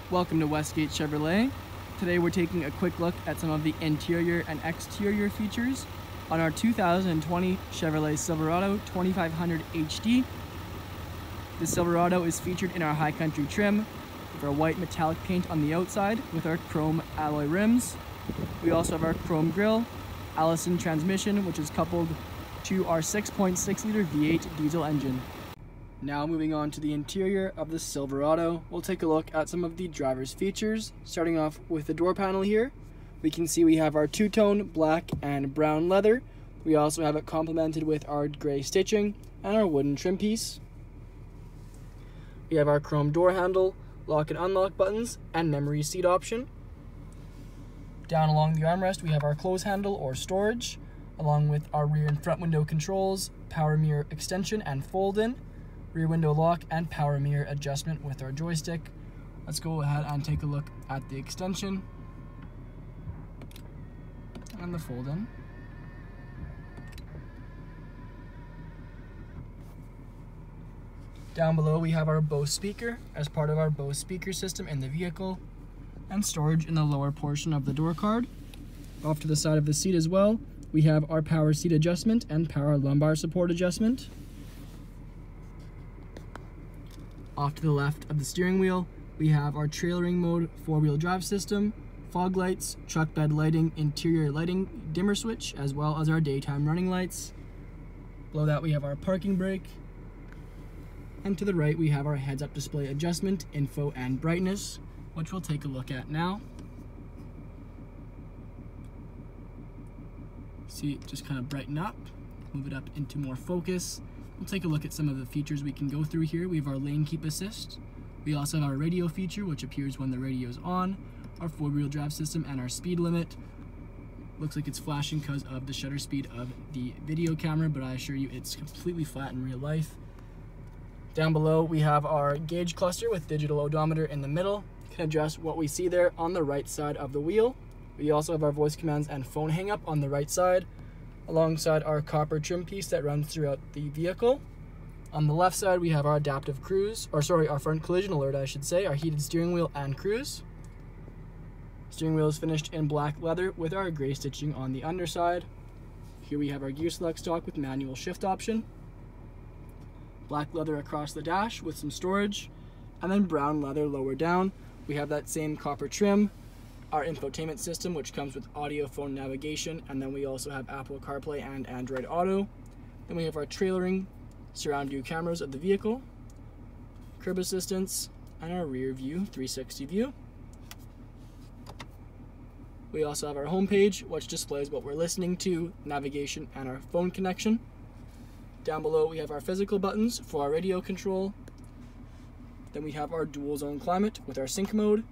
Welcome to Westgate Chevrolet. Today we're taking a quick look at some of the interior and exterior features on our 2020 Chevrolet Silverado 2500 HD. The Silverado is featured in our High Country trim with our white metallic paint on the outside with our chrome alloy rims. We also have our chrome grille, Allison transmission, which is coupled to our 6.6 liter V8 diesel engine. Now moving on to the interior of the Silverado, we'll take a look at some of the driver's features. Starting off with the door panel here, we can see we have our two-tone black and brown leather. We also have it complemented with our gray stitching and our wooden trim piece. We have our chrome door handle, lock and unlock buttons, and memory seat option. Down along the armrest, we have our close handle or storage, along with our rear and front window controls, power mirror extension and fold-in, rear window lock, and power mirror adjustment with our joystick. Let's go ahead and take a look at the extension and the fold-in. Down below we have our Bose speaker as part of our Bose speaker system in the vehicle, and storage in the lower portion of the door card. Off to the side of the seat as well, we have our power seat adjustment and power lumbar support adjustment. Off to the left of the steering wheel, we have our trailering mode 4-wheel drive system, fog lights, truck bed lighting, interior lighting dimmer switch, as well as our daytime running lights. Below that we have our parking brake. And to the right we have our heads-up display adjustment, info, and brightness, which we'll take a look at now. See it just kind of brighten up, move it up into more focus. We'll take a look at some of the features we can go through here. We have our lane keep assist. We also have our radio feature, which appears when the radio is on, our 4-wheel drive system, and our speed limit. Looks like it's flashing because of the shutter speed of the video camera, but I assure you it's completely flat in real life. Down below we have our gauge cluster with digital odometer in the middle. You can adjust what we see there on the right side of the wheel. We also have our voice commands and phone hang up on the right side, alongside our copper trim piece that runs throughout the vehicle. On the left side we have our adaptive cruise, our front collision alert I should say, our heated steering wheel and cruise. Steering wheel is finished in black leather with our gray stitching on the underside. Here we have our gear select stalk with manual shift option. Black leather across the dash with some storage, and then brown leather lower down. We have that same copper trim, our infotainment system, which comes with audio, phone navigation, and then we also have Apple CarPlay and Android Auto. Then we have our trailering surround view cameras of the vehicle, curb assistance, and our rear view 360 view. We also have our home page, which displays what we're listening to, navigation, and our phone connection. Down below we have our physical buttons for our radio control. Then we have our dual zone climate with our sync mode.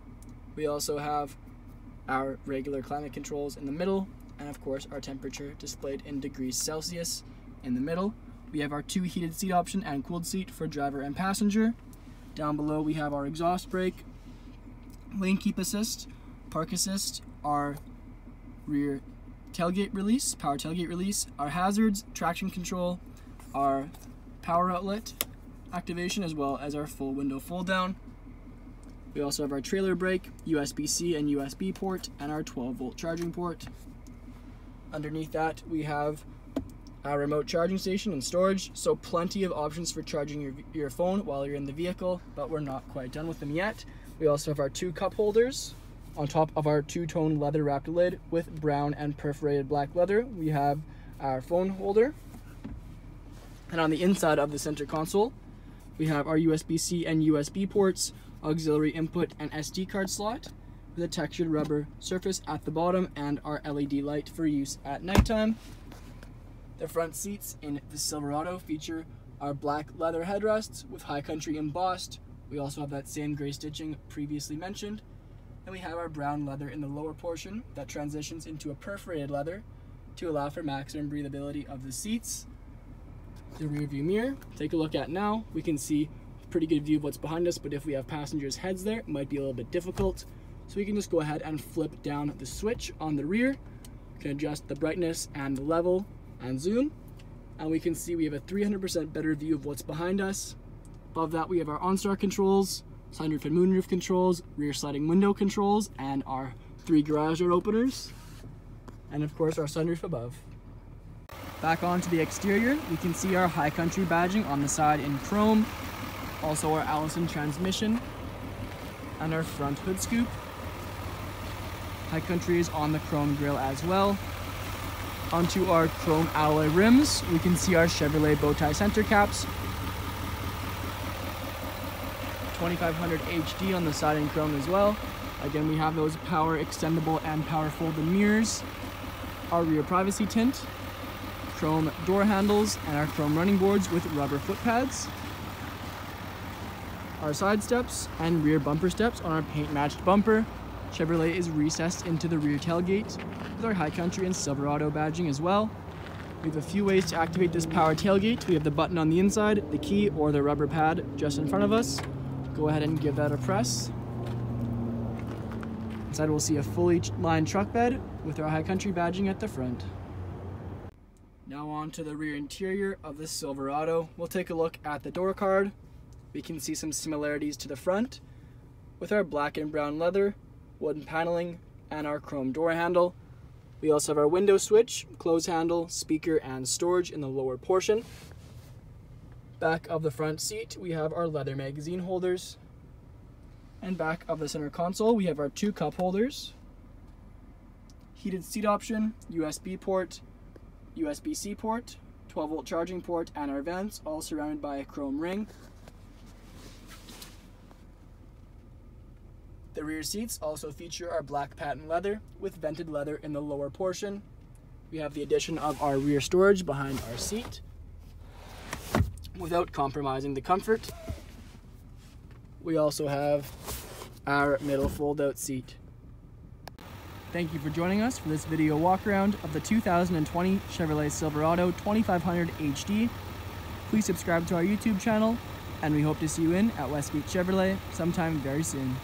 We also have our regular climate controls in the middle, and of course our temperature displayed in degrees Celsius in the middle. We have our 2 heated seat option and cooled seat for driver and passenger. Down below we have our exhaust brake, lane keep assist, park assist, our rear tailgate release, power tailgate release, our hazards, traction control, our power outlet activation, as well as our full window fold down. We also have our trailer brake, USB-C and USB port, and our 12-volt charging port. Underneath that, we have our remote charging station and storage, so plenty of options for charging your phone while you're in the vehicle, but we're not quite done with them yet. We also have our 2 cup holders on top of our 2-tone leather wrapped lid with brown and perforated black leather. We have our phone holder. And on the inside of the center console, we have our USB-C and USB ports, auxiliary input, and SD card slot with a textured rubber surface at the bottom, and our LED light for use at nighttime. The front seats in the Silverado feature our black leather headrests with High Country embossed. We also have that same gray stitching previously mentioned. And we have our brown leather in the lower portion that transitions into a perforated leather to allow for maximum breathability of the seats. The rear view mirror, take a look at now. We can see a pretty good view of what's behind us, but if we have passengers' heads there, it might be a little bit difficult. So we can just go ahead and flip down the switch on the rear. We can adjust the brightness and the level and zoom, and we can see we have a 300% better view of what's behind us. Above that we have our OnStar controls, sunroof and moonroof controls, rear sliding window controls, and our 3 garage door openers, and of course our sunroof above. Back onto the exterior, we can see our High Country badging on the side in chrome, also our Allison transmission, and our front hood scoop. High Country is on the chrome grille as well. Onto our chrome alloy rims, we can see our Chevrolet bow tie center caps, 2500 HD on the side in chrome as well. Again, we have those power extendable and power folding mirrors, our rear privacy tint, chrome door handles, and our chrome running boards with rubber foot pads, our side steps and rear bumper steps on our paint matched bumper. Chevrolet is recessed into the rear tailgate with our High Country and Silverado badging as well. We have a few ways to activate this power tailgate. We have the button on the inside, the key, or the rubber pad just in front of us. Go ahead and give that a press. Inside we'll see a fully lined truck bed with our High Country badging at the front. Now on to the rear interior of the Silverado. We'll take a look at the door card. We can see some similarities to the front with our black and brown leather, wooden paneling, and our chrome door handle. We also have our window switch, close handle, speaker, and storage in the lower portion. Back of the front seat, we have our leather magazine holders. And back of the center console, we have our 2 cup holders, heated seat option, USB port, USB-C port, 12-volt charging port, and our vents, all surrounded by a chrome ring. The rear seats also feature our black patent leather with vented leather in the lower portion. We have the addition of our rear storage behind our seat without compromising the comfort. We also have our middle fold-out seat. Thank you for joining us for this video walk around of the 2020 Chevrolet Silverado 2500 HD. Please subscribe to our YouTube channel, and we hope to see you in at Westgate Chevrolet sometime very soon.